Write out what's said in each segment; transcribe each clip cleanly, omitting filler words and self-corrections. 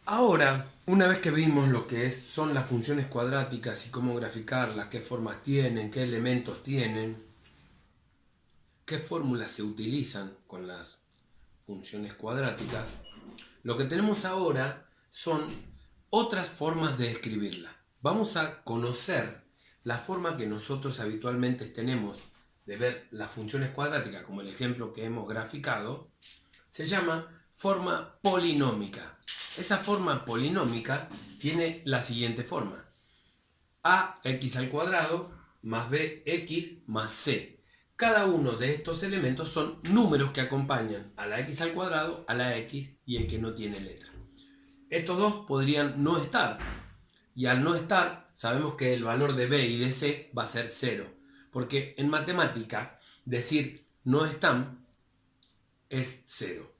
Ahora, una vez que vimos lo que son las funciones cuadráticas y cómo graficarlas, qué formas tienen, qué elementos tienen, qué fórmulas se utilizan con las funciones cuadráticas, lo que tenemos ahora son otras formas de escribirla. Vamos a conocer la forma que nosotros habitualmente tenemos de ver las funciones cuadráticas, como el ejemplo que hemos graficado, se llama forma polinómica. Esa forma polinómica tiene la siguiente forma: ax al cuadrado más bx más c. Cada uno de estos elementos son números que acompañan a la x al cuadrado, a la x y el que no tiene letra. Estos dos podrían no estar, y al no estar sabemos que el valor de b y de c va a ser 0, porque en matemática decir no están es 0.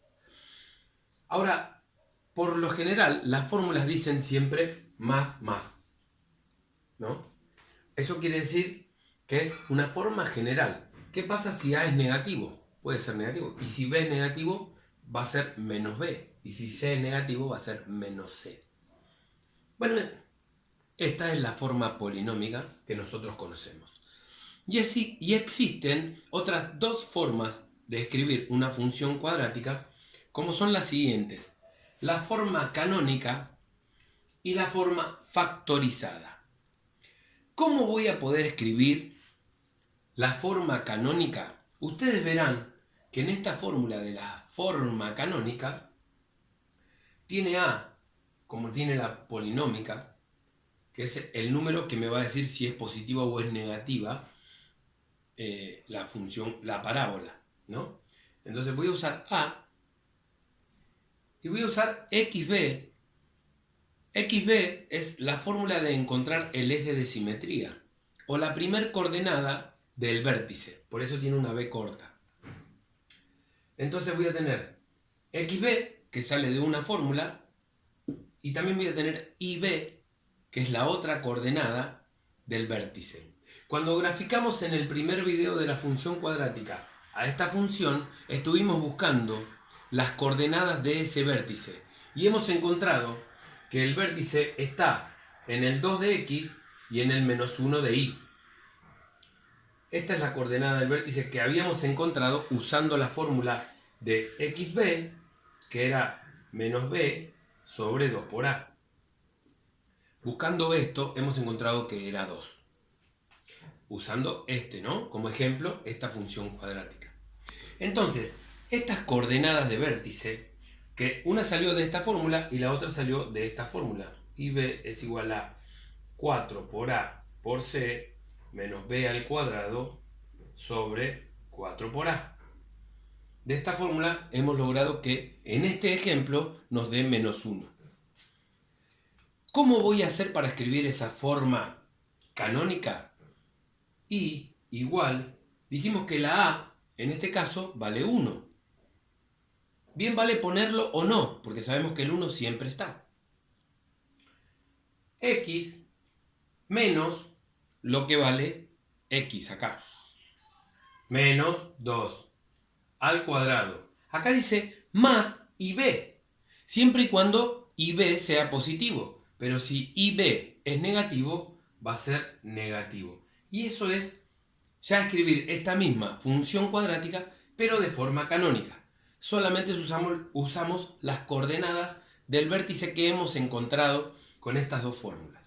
Ahora, por lo general, las fórmulas dicen siempre más, ¿no? Eso quiere decir que es una forma general. ¿Qué pasa si A es negativo? Puede ser negativo. Y si B es negativo, va a ser menos B. Y si C es negativo, va a ser menos C. Bueno, esta es la forma polinómica que nosotros conocemos. Y existen otras dos formas de escribir una función cuadrática, como son las siguientes: la forma canónica y la forma factorizada. ¿Cómo voy a poder escribir la forma canónica? Ustedes verán que en esta fórmula de la forma canónica tiene A, como tiene la polinómica, que es el número que me va a decir si es positiva o es negativa la función, la parábola, ¿no? Entonces voy a usar A y voy a usar XB. XB es la fórmula de encontrar el eje de simetría o la primer coordenada del vértice, por eso tiene una B corta. Entonces voy a tener XB, que sale de una fórmula, y también voy a tener IB, que es la otra coordenada del vértice. Cuando graficamos en el primer video de la función cuadrática a esta función, estuvimos buscando las coordenadas de ese vértice y hemos encontrado que el vértice está en el 2 de x y en el menos 1 de y. Esta es la coordenada del vértice que habíamos encontrado usando la fórmula de xb, que era menos b sobre 2 por a. Buscando esto hemos encontrado que era 2. Usando ¿no? Como ejemplo, esta función cuadrática. Entonces, estas coordenadas de vértice, que una salió de esta fórmula y la otra salió de esta fórmula. IB es igual a 4 por a por c menos b al cuadrado sobre 4 por a. De esta fórmula hemos logrado que en este ejemplo nos dé menos 1. ¿Cómo voy a hacer para escribir esa forma canónica? Y igual, dijimos que la A, en este caso, vale 1. Bien vale ponerlo o no, porque sabemos que el 1 siempre está. X menos lo que vale X acá. Menos 2 al cuadrado. Acá dice más IB, siempre y cuando IB sea positivo. Pero si IB es negativo, va a ser negativo. Y eso es ya escribir esta misma función cuadrática, pero de forma canónica. Solamente usamos las coordenadas del vértice que hemos encontrado con estas dos fórmulas.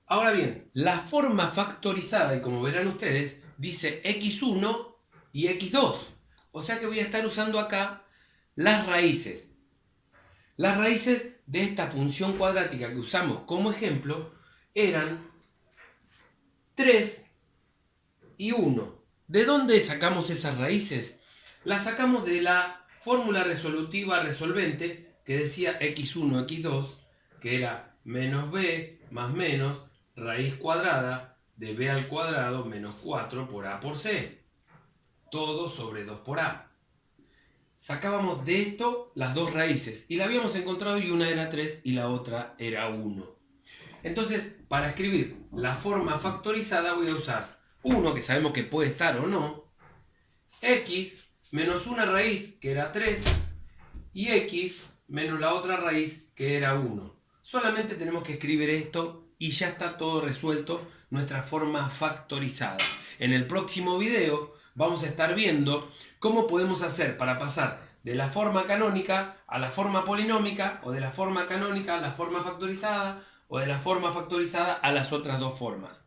Ahora bien, la forma factorizada, y como verán ustedes, dice x1 y x2. O sea que voy a estar usando acá las raíces. Las raíces de esta función cuadrática que usamos como ejemplo eran 3 y 1. ¿De dónde sacamos esas raíces? Las sacamos de la fórmula resolutiva resolvente que decía x1, x2, que era menos b más menos raíz cuadrada de b al cuadrado menos 4 por a por c. Todo sobre 2 por a. Sacábamos de esto las dos raíces y la habíamos encontrado y una era 3 y la otra era 1. Entonces, para escribir la forma factorizada voy a usar 1, que sabemos que puede estar o no, x menos una raíz, que era 3, y x menos la otra raíz que era 1. Solamente tenemos que escribir esto y ya está todo resuelto, nuestra forma factorizada. En el próximo video vamos a estar viendo cómo podemos hacer para pasar de la forma canónica a la forma polinómica, o de la forma canónica a la forma factorizada, o de la forma factorizada a las otras dos formas.